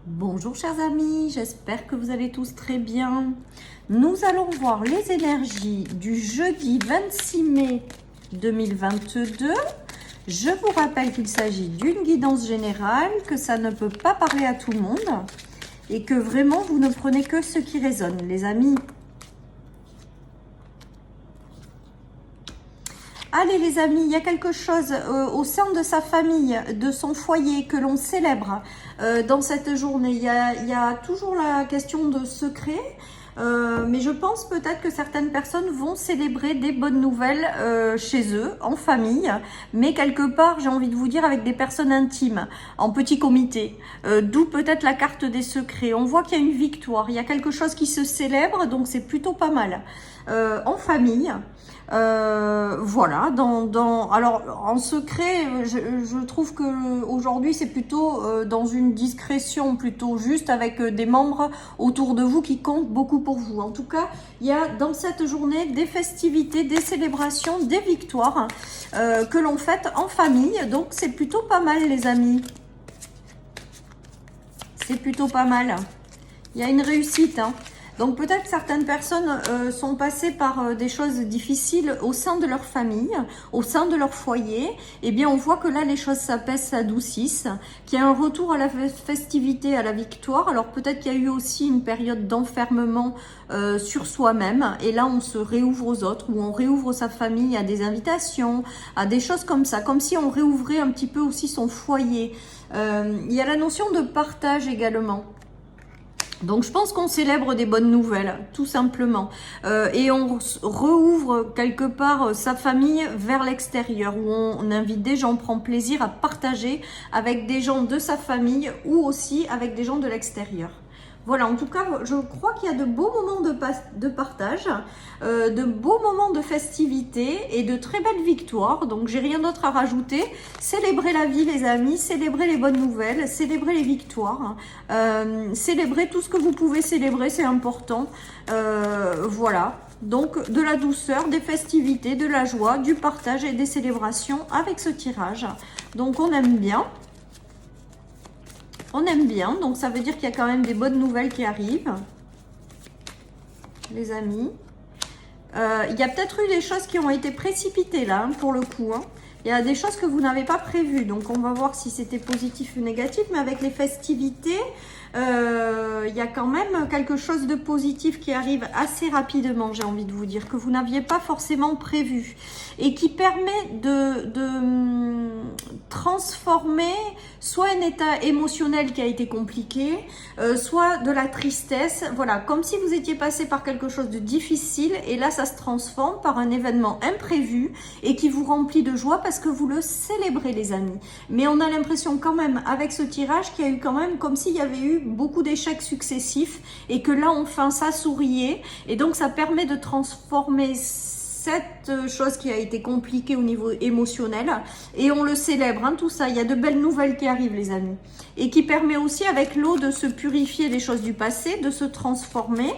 Bonjour chers amis, j'espère que vous allez tous très bien. Nous allons voir les énergies du jeudi 26 mai 2022. Je vous rappelle qu'il s'agit d'une guidance générale, que ça ne peut pas parler à tout le monde et que vraiment vous ne prenez que ce qui résonne, les amis. Allez les amis, il y a quelque chose au sein de sa famille, de son foyer que l'on célèbre dans cette journée. Il y a toujours la question de secret, mais je pense peut-être que certaines personnes vont célébrer des bonnes nouvelles chez eux, en famille, mais quelque part, j'ai envie de vous dire, avec des personnes intimes, en petit comité. D'où peut-être la carte des secrets. On voit qu'il y a une victoire, il y a quelque chose qui se célèbre, donc c'est plutôt pas mal. En famille. Voilà, alors en secret, je trouve que aujourd'hui c'est plutôt dans une discrétion, plutôt juste avec des membres autour de vous qui comptent beaucoup pour vous. En tout cas, il y a dans cette journée des festivités, des célébrations, des victoires que l'on fête en famille. Donc c'est plutôt pas mal les amis. C'est plutôt pas mal. Il y a une réussite, hein. Donc peut-être certaines personnes sont passées par des choses difficiles au sein de leur famille, au sein de leur foyer. Eh bien on voit que là les choses s'apaisent, s'adoucissent, qu'il y a un retour à la festivité, à la victoire. Alors peut-être qu'il y a eu aussi une période d'enfermement sur soi-même. Et là on se réouvre aux autres, ou on réouvre sa famille à des invitations, à des choses comme ça. Comme si on réouvrait un petit peu aussi son foyer. Il y a la notion de partage également. Donc je pense qu'on célèbre des bonnes nouvelles, tout simplement. Et on rouvre quelque part sa famille vers l'extérieur, où on invite des gens, on prend plaisir à partager avec des gens de sa famille ou aussi avec des gens de l'extérieur. Voilà, en tout cas, je crois qu'il y a de beaux moments de partage, de beaux moments de festivité et de très belles victoires. Donc, j'ai rien d'autre à rajouter. Célébrez la vie, les amis, célébrez les bonnes nouvelles, célébrez les victoires, célébrez tout ce que vous pouvez célébrer, c'est important. Voilà. Donc, de la douceur, des festivités, de la joie, du partage et des célébrations avec ce tirage. Donc, on aime bien. On aime bien, donc ça veut dire qu'il y a quand même des bonnes nouvelles qui arrivent, les amis. Il y a peut-être eu des choses qui ont été précipitées là, hein, pour le coup. Hein. Il y a des choses que vous n'avez pas prévues, donc on va voir si c'était positif ou négatif. Mais avec les festivités, il y a quand même quelque chose de positif qui arrive assez rapidement, j'ai envie de vous dire, que vous n'aviez pas forcément prévu. Et qui permet de transformer soit un état émotionnel qui a été compliqué, soit de la tristesse. Voilà, comme si vous étiez passé par quelque chose de difficile et là ça se transforme par un événement imprévu et qui vous remplit de joie parce que vous le célébrez, les amis. Mais on a l'impression quand même avec ce tirage qu'il y a eu quand même comme s'il y avait eu beaucoup d'échecs successifs et que là enfin ça souriait et donc ça permet de transformer cette chose qui a été compliquée au niveau émotionnel et on le célèbre, hein, tout ça. Il y a de belles nouvelles qui arrivent, les amis, et qui permet aussi avec l'eau de se purifier les choses du passé, de se transformer,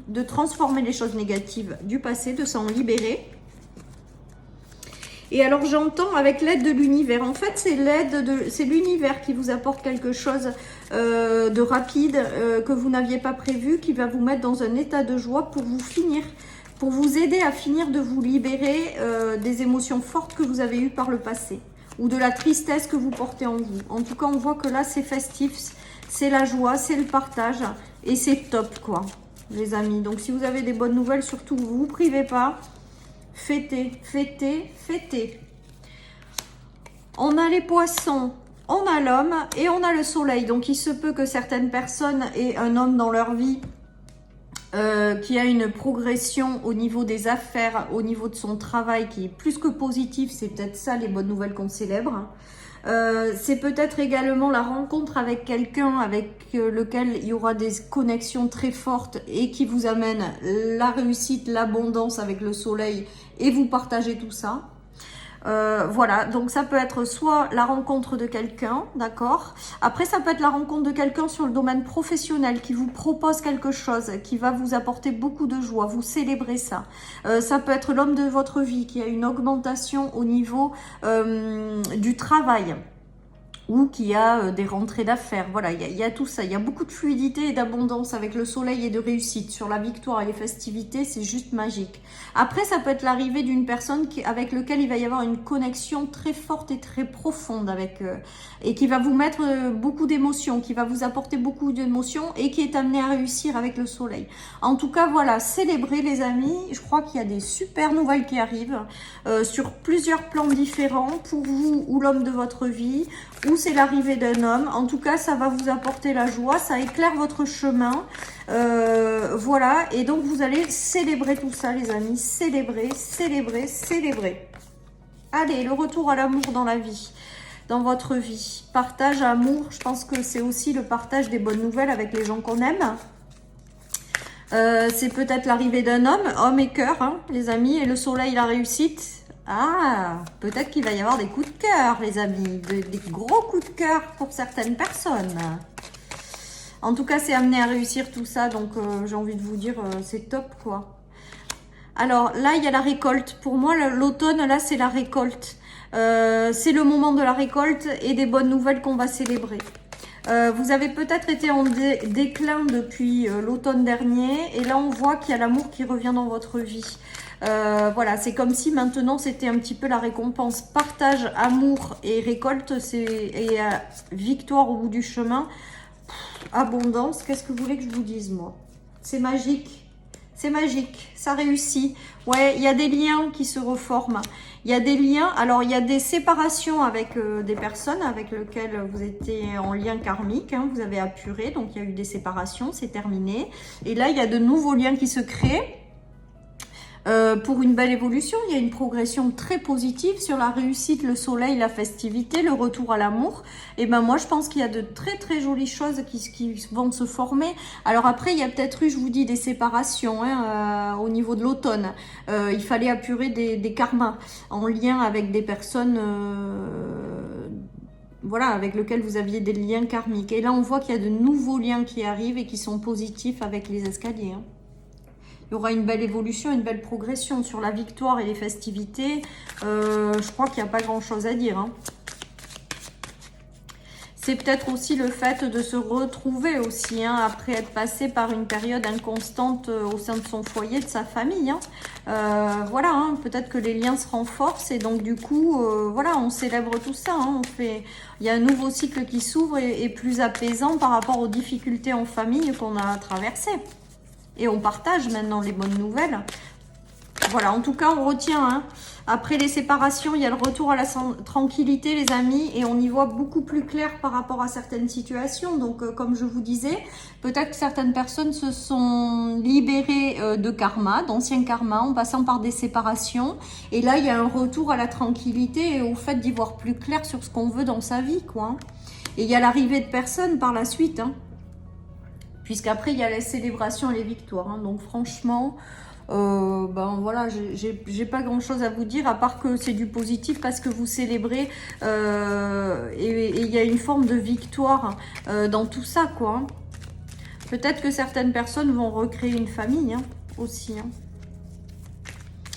de transformer les choses négatives du passé, de s'en libérer. Et alors j'entends avec l'aide de l'univers, en fait c'est l'univers qui vous apporte quelque chose de rapide que vous n'aviez pas prévu, qui va vous mettre dans un état de joie pour vous finir, pour vous aider à finir de vous libérer des émotions fortes que vous avez eues par le passé ou de la tristesse que vous portez en vous. En tout cas, on voit que là, c'est festif, c'est la joie, c'est le partage et c'est top, quoi, les amis. Donc, si vous avez des bonnes nouvelles, surtout, vous vous privez pas. Fêtez, fêtez, fêtez. On a les poissons, on a l'homme et on a le soleil. Donc, il se peut que certaines personnes aient un homme dans leur vie qui a une progression au niveau des affaires, au niveau de son travail qui est plus que positif. C'est peut-être ça les bonnes nouvelles qu'on célèbre. C'est peut-être également la rencontre avec quelqu'un avec lequel il y aura des connexions très fortes et qui vous amène la réussite, l'abondance avec le soleil et vous partagez tout ça. Voilà, donc ça peut être soit la rencontre de quelqu'un, d'accord. Après, ça peut être la rencontre de quelqu'un sur le domaine professionnel qui vous propose quelque chose, qui va vous apporter beaucoup de joie, vous célébrez ça. Ça peut être l'homme de votre vie qui a une augmentation au niveau du travail. ou qui a des rentrées d'affaires. Voilà, il y a tout ça. Il y a beaucoup de fluidité et d'abondance avec le soleil et de réussite. Sur la victoire et les festivités, c'est juste magique. Après, ça peut être l'arrivée d'une personne avec laquelle il va y avoir une connexion très forte et très profonde avec et qui va vous mettre beaucoup d'émotions, qui va vous apporter beaucoup d'émotions et qui est amené à réussir avec le soleil. En tout cas, voilà, célébrez les amis. Je crois qu'il y a des super nouvelles qui arrivent sur plusieurs plans différents pour vous ou l'homme de votre vie, ou c'est l'arrivée d'un homme. En tout cas, ça va vous apporter la joie, ça éclaire votre chemin. Voilà, et donc vous allez célébrer tout ça, les amis. Célébrer, célébrer, célébrer. Allez, le retour à l'amour dans la vie, dans votre vie. Partage, amour, je pense que c'est aussi le partage des bonnes nouvelles avec les gens qu'on aime. C'est peut-être l'arrivée d'un homme et cœur, hein, les amis, et le soleil, la réussite. Ah, peut-être qu'il va y avoir des coups de cœur, les amis, des gros coups de cœur pour certaines personnes. En tout cas, c'est amené à réussir tout ça, donc j'ai envie de vous dire, c'est top, quoi. Alors là, il y a la récolte. Pour moi, l'automne, là, c'est la récolte. C'est le moment de la récolte et des bonnes nouvelles qu'on va célébrer. Vous avez peut-être été en déclin depuis l'automne dernier, et là, on voit qu'il y a l'amour qui revient dans votre vie. Voilà, c'est comme si maintenant c'était un petit peu la récompense. Partage, amour et récolte, et victoire au bout du chemin. Abondance, qu'est-ce que vous voulez que je vous dise, moi? C'est magique, c'est magique, ça réussit. Ouais, il y a des liens qui se reforment. Il y a des liens, alors il y a des séparations avec des personnes avec lesquelles vous étiez en lien karmique, hein, vous avez apuré, donc il y a eu des séparations, c'est terminé. Et là, il y a de nouveaux liens qui se créent. Pour une belle évolution, il y a une progression très positive sur la réussite, le soleil, la festivité, le retour à l'amour. Et ben moi, je pense qu'il y a de très très jolies choses qui vont se former. Alors après, il y a peut-être eu, je vous dis, des séparations hein, au niveau de l'automne. Il fallait apurer des karmas en lien avec des personnes voilà, avec lesquelles vous aviez des liens karmiques. Et là, on voit qu'il y a de nouveaux liens qui arrivent et qui sont positifs avec les escaliers. Hein. Il y aura une belle évolution, une belle progression sur la victoire et les festivités. Je crois qu'il n'y a pas grand-chose à dire. Hein. C'est peut-être aussi le fait de se retrouver aussi, hein, après être passé par une période inconstante au sein de son foyer, de sa famille. Hein. Voilà, hein, peut-être que les liens se renforcent et donc du coup, voilà, on célèbre tout ça. Hein, il y a un nouveau cycle qui s'ouvre et plus apaisant par rapport aux difficultés en famille qu'on a traversées. Et on partage maintenant les bonnes nouvelles. Voilà, en tout cas, on retient. Hein. Après les séparations, il y a le retour à la tranquillité, les amis. Et on y voit beaucoup plus clair par rapport à certaines situations. Donc, comme je vous disais, peut-être que certaines personnes se sont libérées de karma, d'anciens karmas, en passant par des séparations. Et là, il y a un retour à la tranquillité et au fait d'y voir plus clair sur ce qu'on veut dans sa vie, quoi. Hein. Et il y a l'arrivée de personnes par la suite, hein. Puisqu'après, il y a les célébrations et les victoires. Hein. Donc, franchement, ben voilà, j'ai pas grand-chose à vous dire, à part que c'est du positif parce que vous célébrez. Et il y a une forme de victoire dans tout ça, quoi. Hein. Peut-être que certaines personnes vont recréer une famille, hein, aussi. Hein.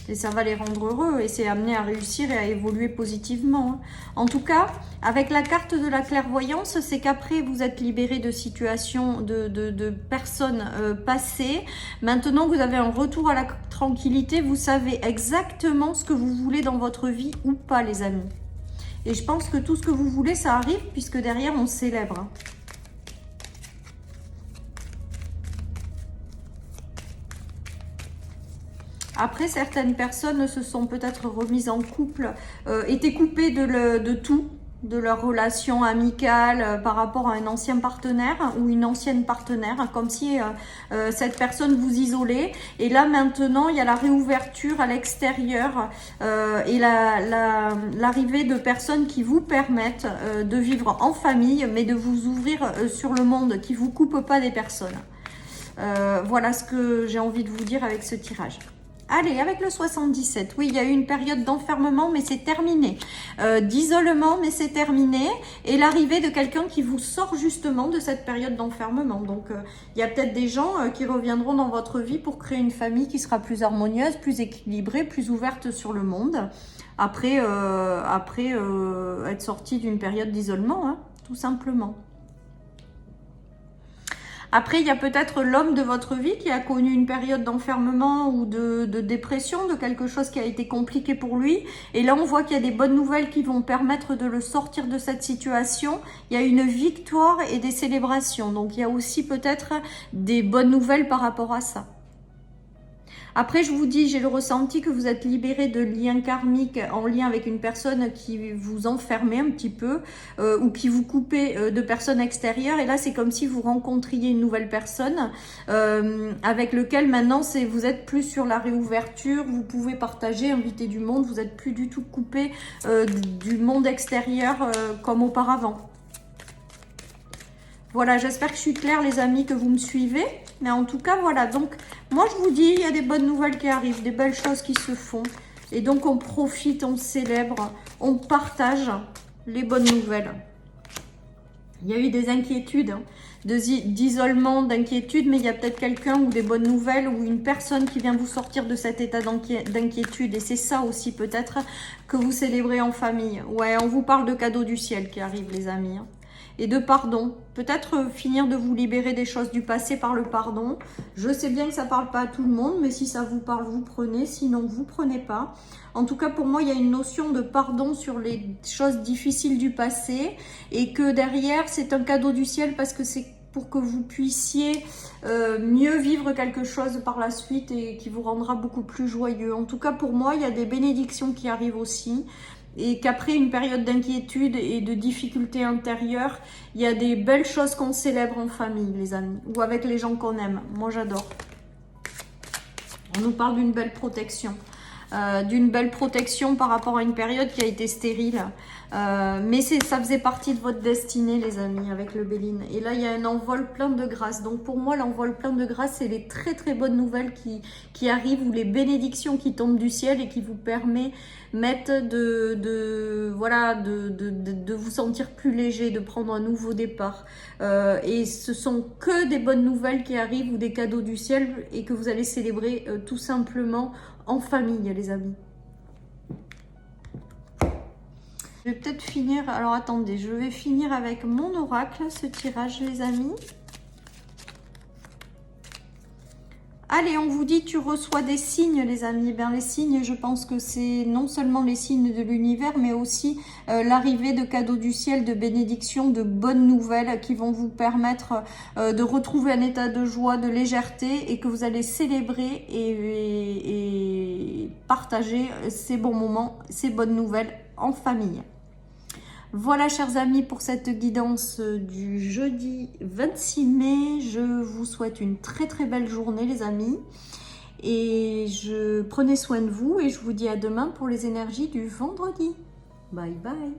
Et ça va les rendre heureux et c'est amené à réussir et à évoluer positivement. En tout cas, avec la carte de la clairvoyance, c'est qu'après vous êtes libéré de situations, de personnes passées. Maintenant, vous avez un retour à la tranquillité. Vous savez exactement ce que vous voulez dans votre vie ou pas, les amis. Et je pense que tout ce que vous voulez, ça arrive puisque derrière, on célèbre. Hein. Après, certaines personnes se sont peut-être remises en couple, étaient coupées de tout, de leur relation amicale par rapport à un ancien partenaire ou une ancienne partenaire, comme si cette personne vous isolait. Et là, maintenant, il y a la réouverture à l'extérieur et l'arrivée de personnes qui vous permettent de vivre en famille, mais de vous ouvrir sur le monde, qui ne vous coupent pas des personnes. Voilà ce que j'ai envie de vous dire avec ce tirage. Allez, avec le 77, oui, il y a eu une période d'enfermement, mais c'est terminé. D'isolement, mais c'est terminé. Et l'arrivée de quelqu'un qui vous sort justement de cette période d'enfermement. Donc, il y a peut-être des gens qui reviendront dans votre vie pour créer une famille qui sera plus harmonieuse, plus équilibrée, plus ouverte sur le monde. après être sorti d'une période d'isolement, hein, tout simplement. Après, il y a peut-être l'homme de votre vie qui a connu une période d'enfermement ou de dépression, de quelque chose qui a été compliqué pour lui. Et là, on voit qu'il y a des bonnes nouvelles qui vont permettre de le sortir de cette situation. Il y a une victoire et des célébrations. Donc, il y a aussi peut-être des bonnes nouvelles par rapport à ça. Après, je vous dis, j'ai le ressenti que vous êtes libéré de liens karmiques en lien avec une personne qui vous enfermait un petit peu ou qui vous coupait de personnes extérieures. Et là, c'est comme si vous rencontriez une nouvelle personne avec lequel maintenant, vous êtes plus sur la réouverture. Vous pouvez partager, inviter du monde. Vous n'êtes plus du tout coupé du monde extérieur comme auparavant. Voilà, j'espère que je suis claire les amis, que vous me suivez. Mais en tout cas, voilà. Donc, moi, je vous dis, il y a des bonnes nouvelles qui arrivent, des belles choses qui se font. Et donc, on profite, on célèbre, on partage les bonnes nouvelles. Il y a eu des inquiétudes, hein, d'isolement, d'inquiétude, mais il y a peut-être quelqu'un ou des bonnes nouvelles ou une personne qui vient vous sortir de cet état d'inquiétude. Et c'est ça aussi peut-être que vous célébrez en famille. Ouais, on vous parle de cadeaux du ciel qui arrivent les amis, hein. Et de pardon. Peut-être finir de vous libérer des choses du passé par le pardon. Je sais bien que ça ne parle pas à tout le monde, mais si ça vous parle, vous prenez. Sinon, vous ne prenez pas. En tout cas, pour moi, il y a une notion de pardon sur les choses difficiles du passé. Et que derrière, c'est un cadeau du ciel parce que c'est pour que vous puissiez mieux vivre quelque chose par la suite et qui vous rendra beaucoup plus joyeux. En tout cas, pour moi, il y a des bénédictions qui arrivent aussi. Et qu'après une période d'inquiétude et de difficultés intérieures, il y a des belles choses qu'on célèbre en famille, les amis, ou avec les gens qu'on aime. Moi, j'adore. On nous parle d'une belle protection. Par rapport à une période qui a été stérile. Mais ça faisait partie de votre destinée, les amis, avec le Béline. Et là, il y a un envol plein de grâce. Donc, pour moi, l'envol plein de grâce, c'est les très, très bonnes nouvelles qui arrivent ou les bénédictions qui tombent du ciel et qui vous permettent de vous sentir plus léger, de prendre un nouveau départ. Et ce sont que des bonnes nouvelles qui arrivent ou des cadeaux du ciel et que vous allez célébrer tout simplement en famille, les amis. Je vais peut-être finir, alors attendez, je vais finir avec mon oracle, ce tirage, les amis. Allez, on vous dit, tu reçois des signes, les amis. Ben, les signes, je pense que c'est non seulement les signes de l'univers, mais aussi l'arrivée de cadeaux du ciel, de bénédictions, de bonnes nouvelles qui vont vous permettre de retrouver un état de joie, de légèreté et que vous allez célébrer et partager ces bons moments, ces bonnes nouvelles en famille. Voilà, chers amis, pour cette guidance du jeudi 26 mai. Je vous souhaite une très très belle journée, les amis. Et prenez soin de vous et je vous dis à demain pour les énergies du vendredi. Bye bye.